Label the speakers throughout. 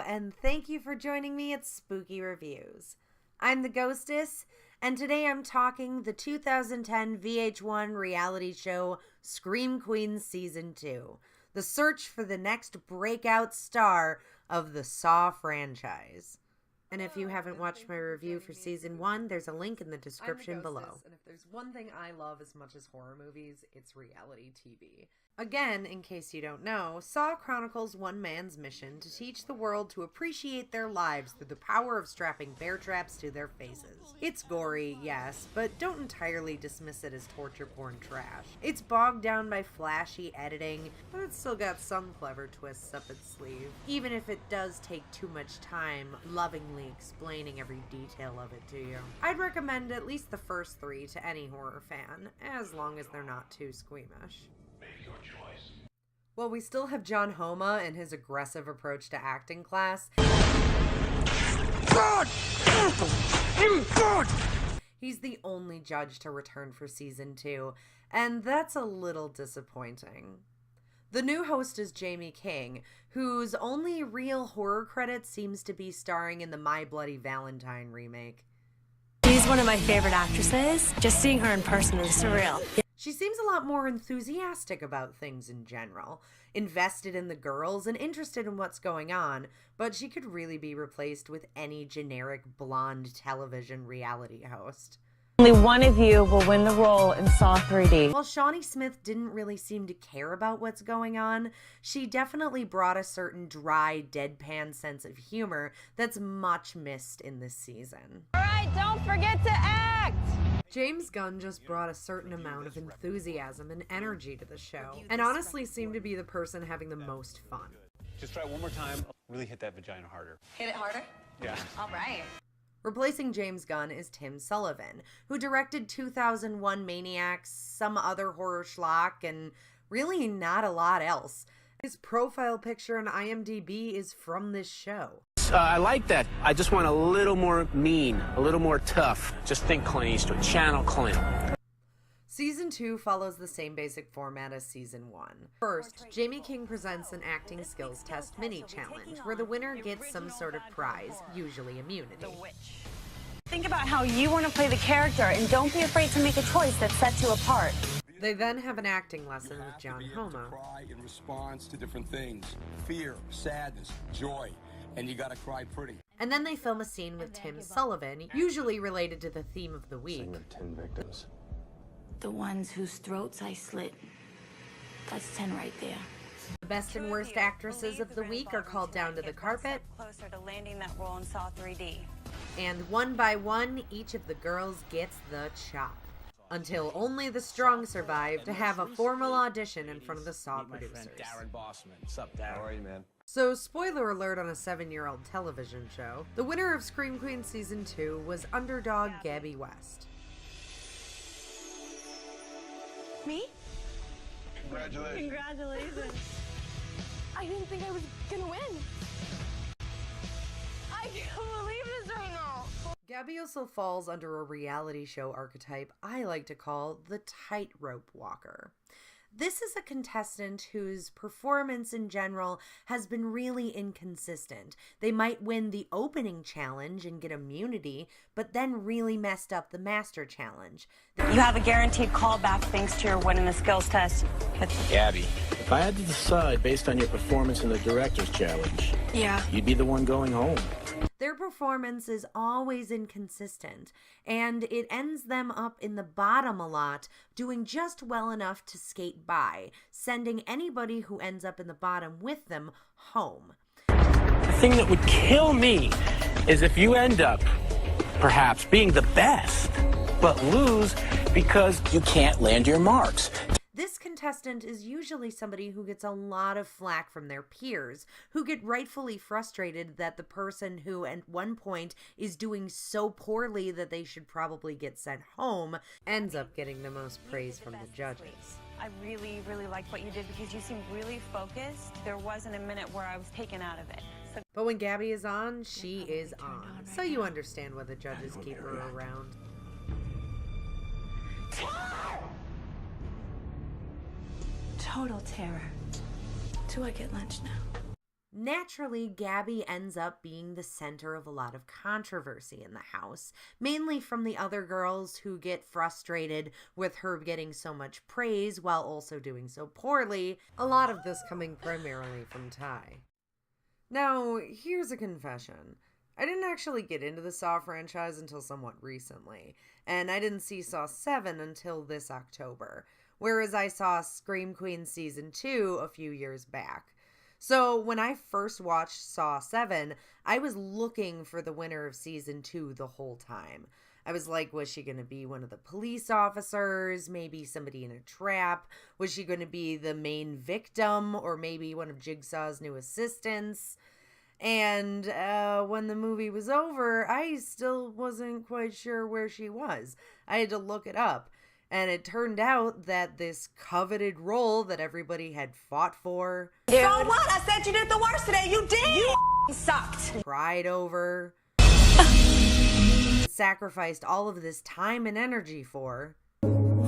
Speaker 1: and thank you for joining me at Spooky Reviews. I'm the Ghostess, and today I'm talking the 2010 VH1 reality show Scream Queens Season 2, the search for the next breakout star of the Saw franchise. And if you haven't watched my review for Season 1, there's a link in the description below.
Speaker 2: And if there's one thing I love as much as horror movies, it's reality TV.
Speaker 1: Again, in case you don't know, Saw chronicles one man's mission to teach the world to appreciate their lives through the power of strapping bear traps to their faces. It's gory, yes, but don't entirely dismiss it as torture porn trash. It's bogged down by flashy editing, but it's still got some clever twists up its sleeve, even if it does take too much time lovingly explaining every detail of it to you. I'd recommend at least the first 3 to any horror fan, as long as they're not too squeamish. Well, we still have John Homa and his aggressive approach to acting class. He's the only judge to return for Season 2, and that's a little disappointing. The new host is Jamie King, whose only real horror credit seems to be starring in the My Bloody Valentine remake.
Speaker 3: She's one of my favorite actresses. Just seeing her in person is surreal.
Speaker 1: She seems a lot more enthusiastic about things in general, invested in the girls and interested in what's going on, but she could really be replaced with any generic blonde television reality host.
Speaker 3: Only one of you will win the role in Saw 3D.
Speaker 1: While Shawnee Smith didn't really seem to care about what's going on, she definitely brought a certain dry, deadpan sense of humor that's much missed in this season.
Speaker 3: All right, don't forget to act!
Speaker 1: James Gunn just brought a certain amount of enthusiasm and energy to the show, and honestly seemed to be the person having the most fun.
Speaker 4: Just try it one more time. Really hit that vagina harder.
Speaker 5: Hit it harder?
Speaker 4: Yeah.
Speaker 5: All right.
Speaker 1: Replacing James Gunn is Tim Sullivan, who directed 2001 Maniacs, some other horror schlock, and really not a lot else. His profile picture on IMDb is from this show.
Speaker 6: I like that. I just want a little more mean, a little more tough. Just think Clint Eastwood, channel Clint.
Speaker 1: Season 2 follows the same basic format as Season 1. First, Jamie King presents an acting skills test mini-challenge, where the winner gets some sort of prize, usually immunity.
Speaker 3: Think about how you want to play the character, and don't be afraid to make a choice that sets you apart.
Speaker 1: They then have an acting lesson with John Homa.
Speaker 7: Cry in response to different things. Fear, sadness, joy. And you gotta cry pretty.
Speaker 1: And then they film a scene with Tim Sullivan, usually related to the theme of the week.
Speaker 7: Segment 10 victims.
Speaker 8: The ones whose throats I slit. That's 10 right there.
Speaker 1: The best and worst actresses of the week are called down to the carpet.
Speaker 3: Closer to landing that role in Saw 3D.
Speaker 1: And one by one, each of the girls gets the chop. Until only the strong survive to have a formal audition in front of the Saw producers.
Speaker 6: Darren Bossman. What's up, Darren?
Speaker 7: How are you, man?
Speaker 1: So, spoiler alert on a 7-year-old television show, the winner of Scream Queens Season 2 was underdog Gabby West.
Speaker 3: Me?
Speaker 7: Congratulations.
Speaker 3: Congratulations. I didn't think I was gonna win. I can't believe this right now.
Speaker 1: Gabby also falls under a reality show archetype I like to call the tightrope walker. This is a contestant whose performance in general has been really inconsistent. They might win the opening challenge and get immunity, but then really messed up the master challenge.
Speaker 3: You have a guaranteed callback thanks to your winning the skills test.
Speaker 6: Gabby, if I had to decide based on your performance in the director's challenge,
Speaker 3: Yeah.
Speaker 6: you'd be the one going home.
Speaker 1: Their performance is always inconsistent, and it ends them up in the bottom a lot, doing just well enough to skate by, sending anybody who ends up in the bottom with them home.
Speaker 6: The thing that would kill me is if you end up, perhaps, being the best, but lose because you can't land your marks.
Speaker 1: This contestant is usually somebody who gets a lot of flack from their peers, who get rightfully frustrated that the person who at one point is doing so poorly that they should probably get sent home ends up getting the most praise from the judges.
Speaker 3: I really, really liked what you did because you seemed really focused. There wasn't a minute where I was taken out of it. So
Speaker 1: But when Gabby is on, she is on. So you understand why the judges keep her around.
Speaker 8: Total terror. Do I get lunch now?
Speaker 1: Naturally, Gabby ends up being the center of a lot of controversy in the house, mainly from the other girls who get frustrated with her getting so much praise while also doing so poorly, a lot of this coming primarily from Ty. Now, here's a confession. I didn't actually get into the Saw franchise until somewhat recently, and I didn't see Saw 7 until this October, whereas I saw Scream Queens Season 2 a few years back. So when I first watched Saw 7, I was looking for the winner of Season 2 the whole time. I was like, was she going to be one of the police officers? Maybe somebody in a trap? Was she going to be the main victim? Or maybe one of Jigsaw's new assistants? And when the movie was over, I still wasn't quite sure where she was. I had to look it up. And it turned out that this coveted role that everybody had fought for...
Speaker 5: Dude. So what? I said you did the worst today. You did! You sucked.
Speaker 1: Cried over... sacrificed all of this time and energy for...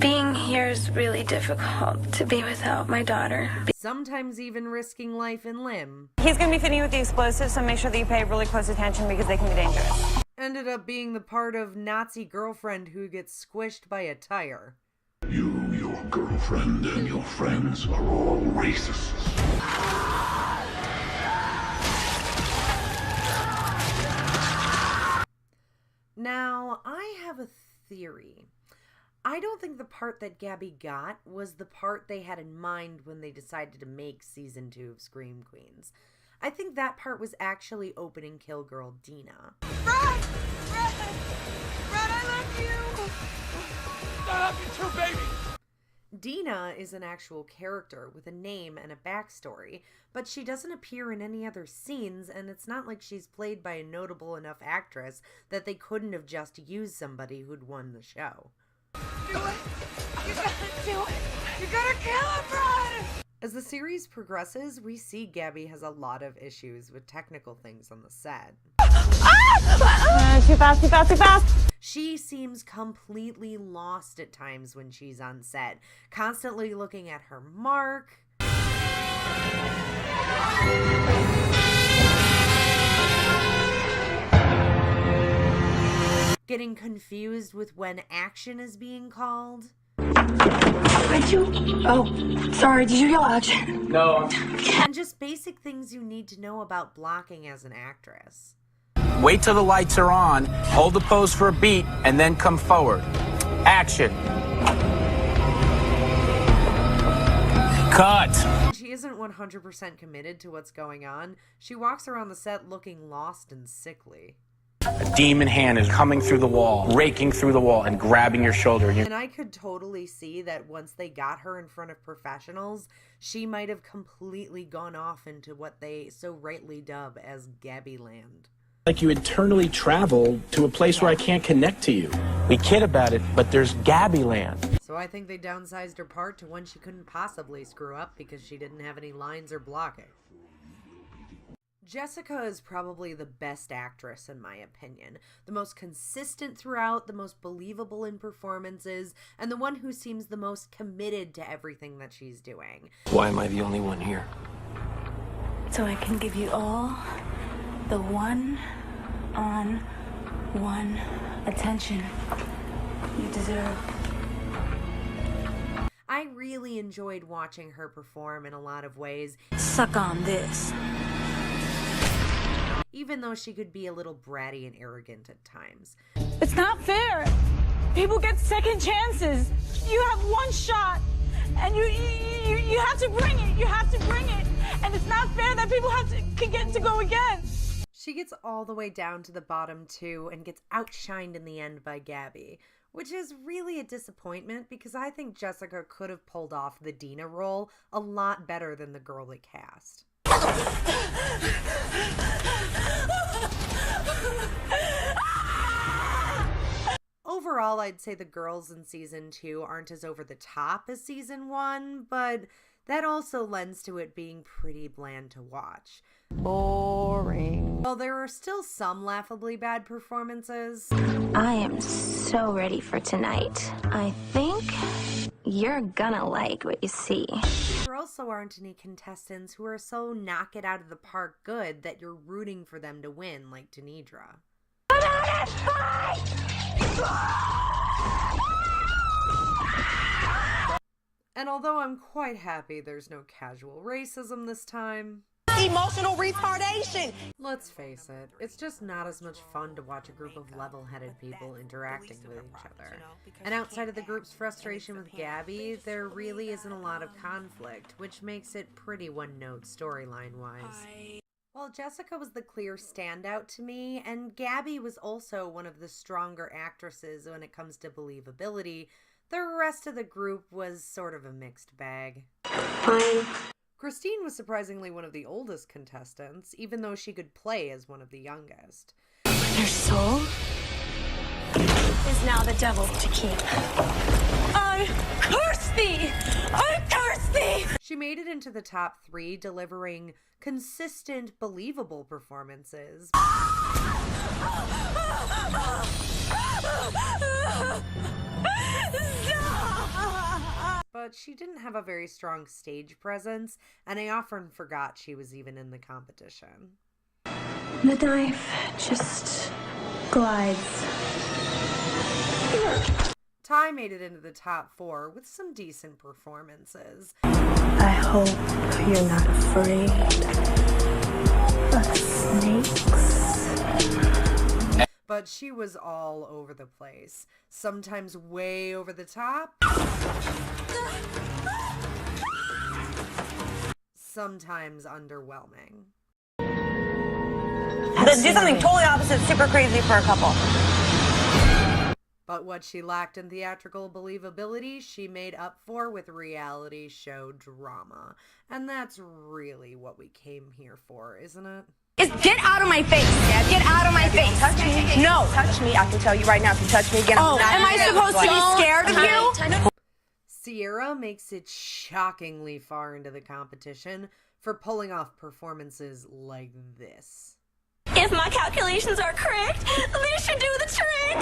Speaker 8: Being here is really difficult to be without my daughter.
Speaker 1: Sometimes even risking life and limb.
Speaker 3: He's going to be fitting you with the explosives, so make sure that you pay really close attention because they can be dangerous.
Speaker 1: Ended up being the part of Nazi girlfriend who gets squished by a tire.
Speaker 9: You, your girlfriend, and your friends are all racists.
Speaker 1: Now, I have a theory. I don't think the part that Gabby got was the part they had in mind when they decided to make Season 2 of Scream Queens. I think that part was actually opening Kill Girl Deena.
Speaker 5: Fred! Fred! Fred, I love you!
Speaker 7: I love you too, baby!
Speaker 1: Deena is an actual character with a name and a backstory, but she doesn't appear in any other scenes, and it's not like she's played by a notable enough actress that they couldn't have just used somebody who'd won the show.
Speaker 5: Do it! You gotta do it! You gotta kill him, Fred!
Speaker 1: As the series progresses, we see Gabby has a lot of issues with technical things on the set.
Speaker 3: Too fast, too fast, too fast!
Speaker 1: She seems completely lost at times when she's on set, constantly looking at her mark. Getting confused with when action is being called.
Speaker 8: Did you? Oh, sorry, did you yell action?
Speaker 6: No.
Speaker 1: And just basic things you need to know about blocking as an actress.
Speaker 6: Wait till the lights are on, hold the pose for a beat, and then come forward. Action. Cut.
Speaker 1: When she isn't 100% committed to what's going on, she walks around the set looking lost and sickly.
Speaker 6: A demon hand is coming through the wall, raking through the wall, and grabbing your shoulder.
Speaker 1: And I could totally see that once they got her in front of professionals, she might have completely gone off into what they so rightly dub as Gabby Land.
Speaker 6: Like you internally travel to a place where I can't connect to you. We kid about it, but there's Gabby Land.
Speaker 1: So I think they downsized her part to one she couldn't possibly screw up because she didn't have any lines or blocking. Jessica is probably the best actress in my opinion. The most consistent throughout, the most believable in performances, and the one who seems the most committed to everything that she's doing.
Speaker 6: Why am I the only one here?
Speaker 8: So I can give you all the one-on-one attention you deserve.
Speaker 1: I really enjoyed watching her perform in a lot of ways.
Speaker 8: Suck on this.
Speaker 1: Even though she could be a little bratty and arrogant at times.
Speaker 3: It's not fair. People get second chances. You have one shot, and you have to bring it. You have to bring it, and it's not fair that people can get to go again.
Speaker 1: She gets all the way down to the bottom too, and gets outshined in the end by Gabby, which is really a disappointment because I think Jessica could have pulled off the Deena role a lot better than the girl they cast. Overall, I'd say the girls in season 2 aren't as over the top as season 1, but that also lends to it being pretty bland to watch.
Speaker 3: Boring.
Speaker 1: While there are still some laughably bad performances,
Speaker 8: I am so ready for tonight. I think you're gonna like what you see.
Speaker 1: There also aren't any contestants who are so knock it out of the park good that you're rooting for them to win, like Denidra. And although I'm quite happy there's no casual racism this time,
Speaker 5: Emotional retardation.
Speaker 1: let's face it, it's just not as much fun to watch a group of level-headed people interacting with each other. And outside of the group's frustration with Gabby, there really isn't a lot of conflict, which makes it pretty one-note storyline-wise. While Jessica was the clear standout to me, and Gabby was also one of the stronger actresses when it comes to believability, the rest of the group was sort of a mixed bag.
Speaker 8: Fine.
Speaker 1: Christine was surprisingly one of the oldest contestants, even though she could play as one of the youngest.
Speaker 8: Your soul is now the devil's to keep. I curse thee! I curse thee!
Speaker 1: She made it into the top 3, delivering consistent, believable performances. But she didn't have a very strong stage presence, and I often forgot she was even in the competition.
Speaker 8: The knife just glides.
Speaker 1: Ty made it into the top 4 with some decent performances.
Speaker 8: I hope you're not afraid of snakes.
Speaker 1: But she was all over the place, sometimes way over the top, sometimes underwhelming.
Speaker 5: Let's do something totally opposite, super crazy for a couple.
Speaker 1: But what she lacked in theatrical believability, she made up for with reality show drama. And that's really what we came here for, isn't it?
Speaker 5: Get out of my face! Get out of my face! Touch me. No! Touch me. I can tell you right now, if you touch me again, I'm not
Speaker 3: am I supposed to be scared of you?
Speaker 1: Sierra makes it shockingly far into the competition for pulling off performances like this.
Speaker 3: If my calculations are correct, this should do the trick!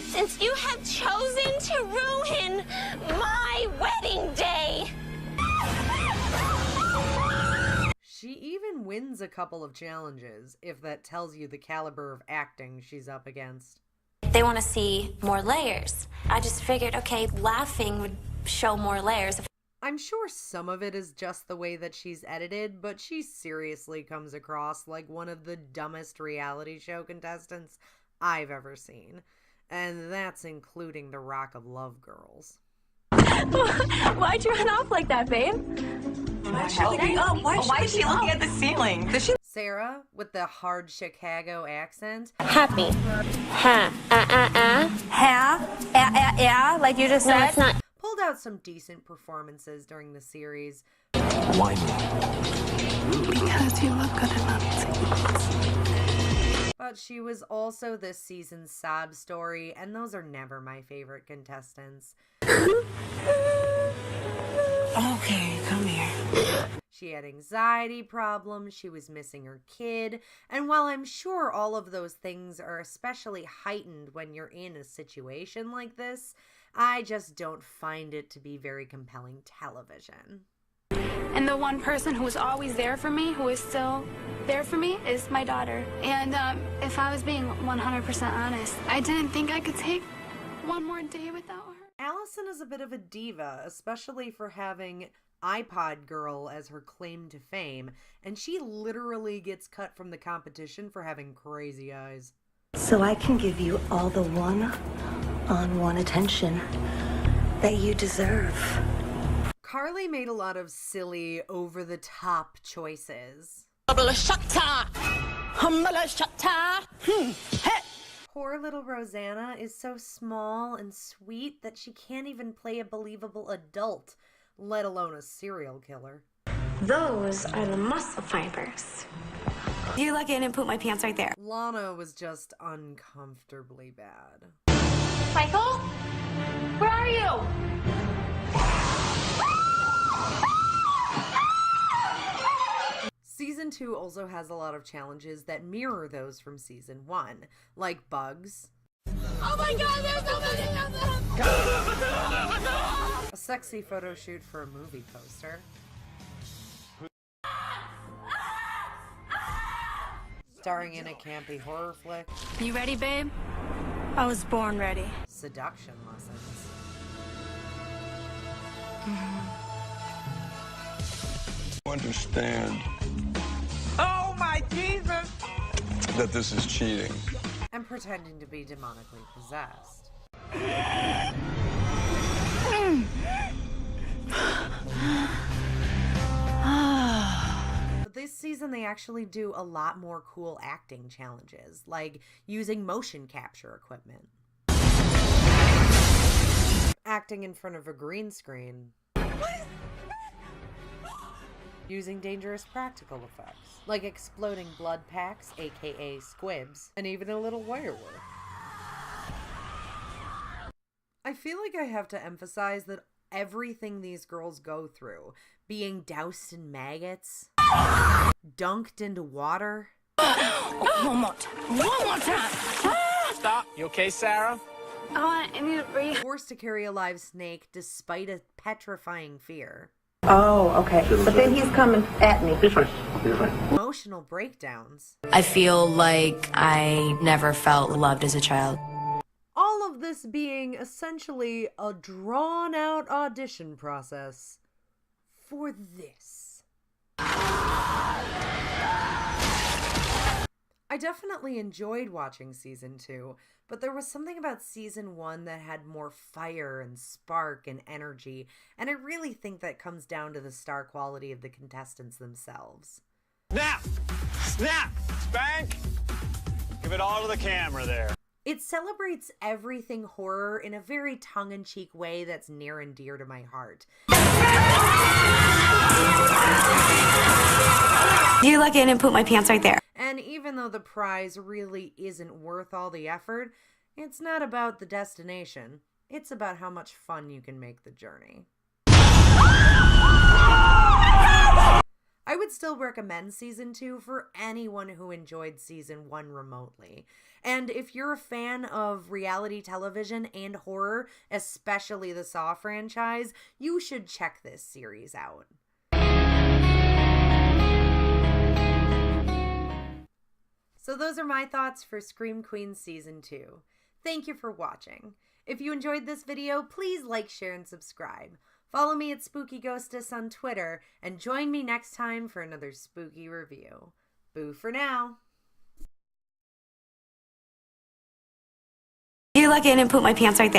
Speaker 3: Since you have chosen to ruin my wedding day!
Speaker 1: She even wins a couple of challenges, if that tells you the caliber of acting she's up against.
Speaker 8: They want to see more layers. I just figured, okay, laughing would show more layers.
Speaker 1: I'm sure some of it is just the way that she's edited, but she seriously comes across like one of the dumbest reality show contestants I've ever seen. And that's including the Rock of Love girls.
Speaker 3: Why'd you run off like that, babe?
Speaker 5: Why is she looking up? Why is she looking at the ceiling?
Speaker 1: Sarah, with the hard Chicago accent.
Speaker 3: Happy. Ha. Yeah, like you just said.
Speaker 8: It's not.
Speaker 1: Pulled out some decent performances during the series.
Speaker 6: Why me?
Speaker 8: Because you look good enough to
Speaker 1: But she was also this season's sob story, and those are never my favorite contestants.
Speaker 5: Okay, come here.
Speaker 1: She had anxiety problems, she was missing her kid, and while I'm sure all of those things are especially heightened when you're in a situation like this, I just don't find it to be very compelling television.
Speaker 3: And the one person who was always there for me, who is still there for me, is my daughter. And if I was being 100% honest, I didn't think I could take one more day without her.
Speaker 1: Allison is a bit of a diva, especially for having iPod Girl as her claim to fame, and she literally gets cut from the competition for having crazy eyes.
Speaker 10: So I can give you all the one-on-one attention that you deserve.
Speaker 1: Carly made a lot of silly, over-the-top choices. Poor little Rosanna is so small and sweet that she can't even play a believable adult, let alone a serial killer.
Speaker 8: Those are the muscle fibers.
Speaker 3: You're lucky I didn't put my pants right there.
Speaker 1: Lana was just uncomfortably bad.
Speaker 3: Michael? Where are you?
Speaker 1: Season 2 also has a lot of challenges that mirror those from Season 1, like bugs,
Speaker 3: Oh my god, there's somebody in them!
Speaker 1: A sexy photo shoot for a movie poster. Starring in a campy horror flick.
Speaker 3: You ready, babe? I was born ready.
Speaker 1: Seduction lessons.
Speaker 7: Understand
Speaker 6: Oh my Jesus!
Speaker 7: that this is cheating.
Speaker 1: And pretending to be demonically possessed. But this season they actually do a lot more cool acting challenges, like using motion capture equipment. Acting in front of a green screen. Using dangerous practical effects, like exploding blood packs, aka squibs, and even a little wire work. I feel like I have to emphasize that everything these girls go through, being doused in maggots, dunked into water.
Speaker 3: One more time.
Speaker 6: Stop. You okay, Sarah?
Speaker 3: I need to breathe.
Speaker 1: Forced to carry a live snake despite a petrifying fear.
Speaker 10: Oh, okay. But then he's coming at me.
Speaker 9: You're fine. You're fine.
Speaker 1: Emotional breakdowns.
Speaker 8: I feel like I never felt loved as a child.
Speaker 1: All of this being essentially a drawn-out audition process for this. I definitely enjoyed watching season 2, but there was something about season 1 that had more fire and spark and energy, and I really think that comes down to the star quality of the contestants themselves.
Speaker 4: Snap! Snap! Spank! Give it all to the camera there.
Speaker 1: It celebrates everything horror in a very tongue-in-cheek way that's near and dear to my heart.
Speaker 8: You're lucky I didn't put my pants right there.
Speaker 1: And even though the prize really isn't worth all the effort, it's not about the destination. It's about how much fun you can make the journey. I would still recommend season 2 for anyone who enjoyed season 1 remotely. And if you're a fan of reality television and horror, especially the Saw franchise, you should check this series out. So those are my thoughts for Scream Queen Season 2. Thank you for watching. If you enjoyed this video, please like, share, and subscribe. Follow me at Spooky Ghostess on Twitter, and join me next time for another spooky review. Boo for now.
Speaker 8: You're lucky I didn't put my pants right there.